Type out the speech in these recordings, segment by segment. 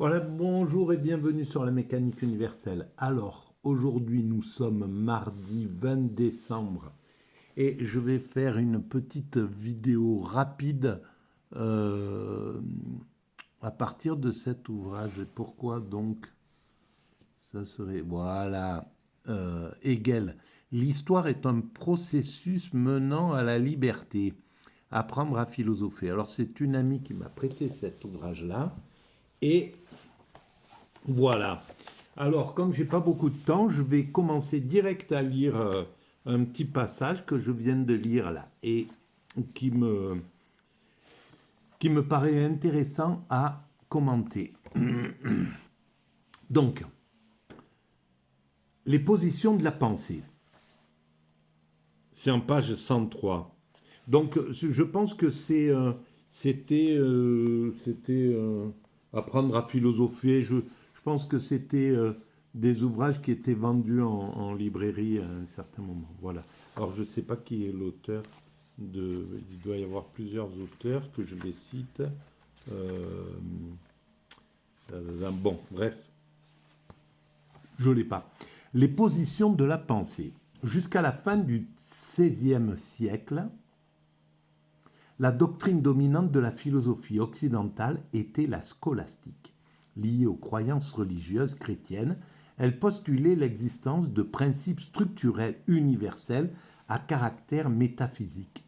Voilà, bonjour et bienvenue sur la mécanique universelle. Alors, aujourd'hui nous sommes mardi 20 décembre et je vais faire une petite vidéo rapide euh, à partir de cet ouvrage. Et pourquoi donc ça serait... Voilà, Hegel. L'histoire est un processus menant à la liberté. Apprendre à philosopher. Alors c'est une amie qui m'a prêté cet ouvrage-là. Et voilà. Alors, comme j'ai pas beaucoup de temps, je vais commencer direct à lire un petit passage que je viens de lire là et qui me, qui me paraît intéressant à commenter. Donc, les positions de la pensée. C'est en page 103. Donc, je pense que c'était apprendre à philosopher. Je pense que c'était des ouvrages qui étaient vendus en librairie à un certain moment. Voilà. Alors, je ne sais pas qui est l'auteur de. Il doit y avoir plusieurs auteurs que je les cite. Bon, bref, je ne l'ai pas. Les positions de la pensée. Jusqu'à la fin du XVIe siècle, la doctrine dominante de la philosophie occidentale était la scolastique. Liée aux croyances religieuses chrétiennes, elle postulait l'existence de principes structurels universels à caractère métaphysique,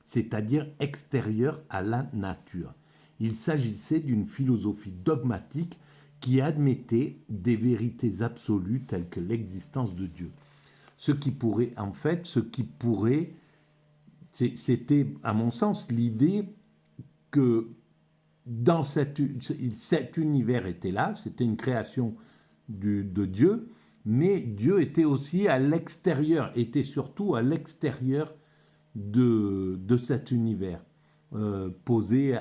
c'est-à-dire extérieurs à la nature. Il s'agissait d'une philosophie dogmatique qui admettait des vérités absolues telles que l'existence de Dieu. C'était, à mon sens, l'idée que dans cet univers était là, c'était une création de Dieu, mais Dieu était aussi à l'extérieur, était surtout à l'extérieur de cet univers, posé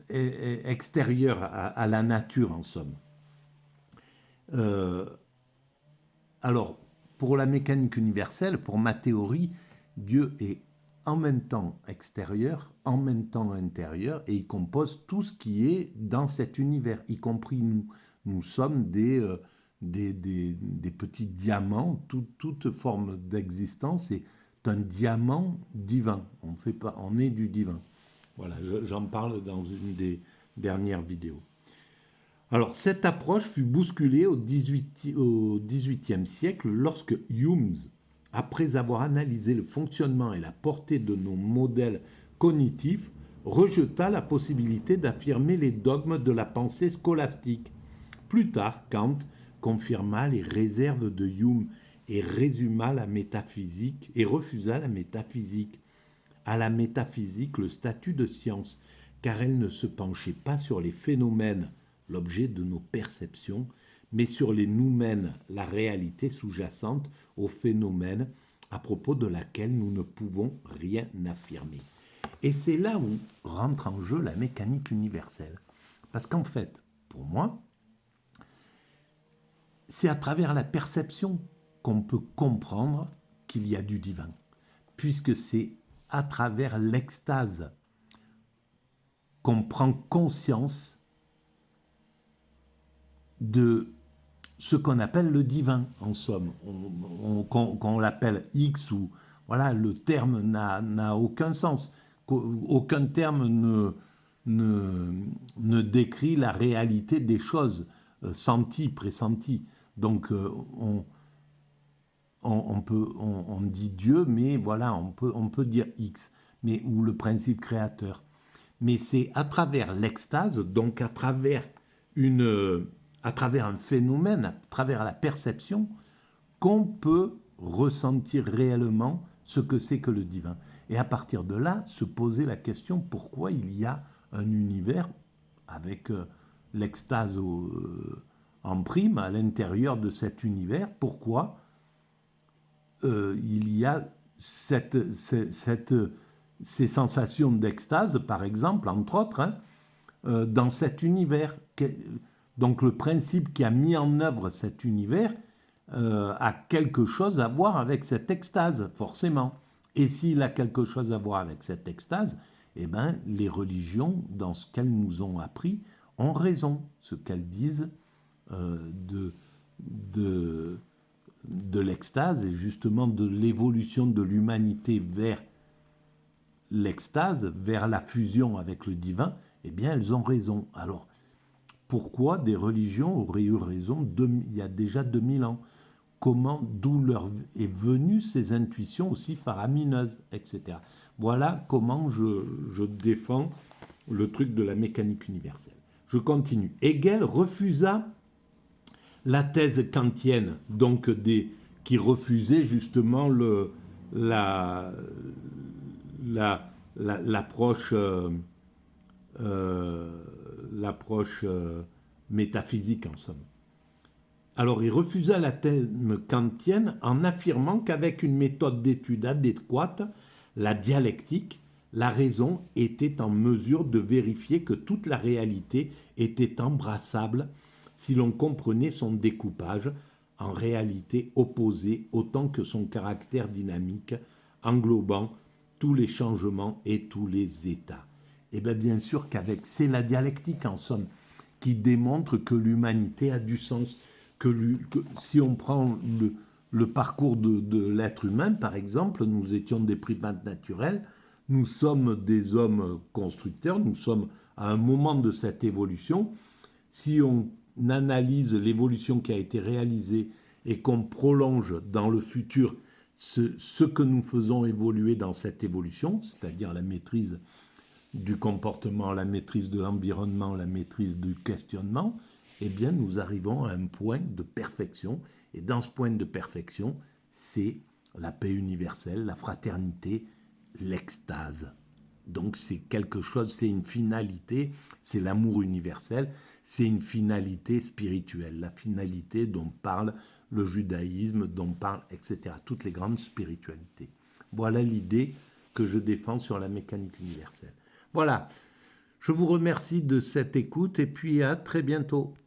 extérieur à la nature en somme. Euh, alors, pour la mécanique universelle, pour ma théorie, Dieu est en même temps extérieur, en même temps intérieur, et il compose tout ce qui est dans cet univers, y compris nous. Nous sommes des petits diamants, toute forme d'existence est un diamant divin. On est du divin. Voilà, j'en parle dans une des dernières vidéos. Alors, cette approche fut bousculée au XVIIIe siècle lorsque Hume, après avoir analysé le fonctionnement et la portée de nos modèles cognitifs, rejeta la possibilité d'affirmer les dogmes de la pensée scolastique. Plus tard, Kant confirma les réserves de Hume et résuma la métaphysique et refusa la métaphysique. À la métaphysique le statut de science, car elle ne se penchait pas sur les phénomènes, l'objet de nos perceptions, mais sur les noumènes, la réalité sous-jacente aux phénomènes à propos de laquelle nous ne pouvons rien affirmer. Et c'est là où rentre en jeu la mécanique universelle. Parce qu'en fait, pour moi, c'est à travers la perception qu'on peut comprendre qu'il y a du divin, puisque c'est à travers l'extase qu'on prend conscience de ce qu'on appelle le divin, en somme. Qu'on l'appelle X ou... Voilà, le terme n'a aucun sens. Aucun terme ne décrit la réalité des choses senties, pressenties. Donc, on dit Dieu, mais voilà, on peut dire X, mais, ou le principe créateur. Mais c'est à travers l'extase, donc à travers un phénomène, à travers la perception, qu'on peut ressentir réellement ce que c'est que le divin. Et à partir de là, se poser la question pourquoi il y a un univers avec l'extase en prime à l'intérieur de cet univers, pourquoi il y a ces sensations d'extase, par exemple, entre autres, dans cet univers. Donc le principe qui a mis en œuvre cet univers a quelque chose à voir avec cette extase, forcément. Et s'il a quelque chose à voir avec cette extase, eh ben, les religions, dans ce qu'elles nous ont appris, ont raison, ce qu'elles disent de, de l'extase et justement de l'évolution de l'humanité vers l'extase, vers la fusion avec le divin, eh bien elles ont raison. Alors, pourquoi des religions auraient eu raison il y a déjà 2000 ans? D'où leur est venue ces intuitions aussi faramineuses, etc. Voilà comment je défends le truc de la mécanique universelle. Je continue. Hegel refusa la thèse kantienne, donc qui refusait justement l'approche métaphysique en somme. Alors il refusa la thèse kantienne en affirmant qu'avec une méthode d'étude adéquate, la dialectique, la raison était en mesure de vérifier que toute la réalité était embrassable si l'on comprenait son découpage en réalités opposées autant que son caractère dynamique, englobant tous les changements et tous les états. Et bien sûr c'est la dialectique en somme qui démontre que l'humanité a du sens, que si on prend le parcours de l'être humain, par exemple, nous étions des primates naturels, nous sommes des hommes constructeurs, nous sommes à un moment de cette évolution. Si on analyse l'évolution qui a été réalisée et qu'on prolonge dans le futur ce que nous faisons évoluer dans cette évolution, c'est-à-dire la maîtrise du comportement, la maîtrise de l'environnement, la maîtrise du questionnement, eh bien nous arrivons à un point de perfection. Et dans ce point de perfection, c'est la paix universelle, la fraternité, l'extase. Donc c'est quelque chose, c'est une finalité, c'est l'amour universel, c'est une finalité spirituelle, la finalité dont parle le judaïsme, dont parle, etc., toutes les grandes spiritualités. Voilà l'idée que je défends sur la mécanique universelle. Voilà, je vous remercie de cette écoute et puis à très bientôt.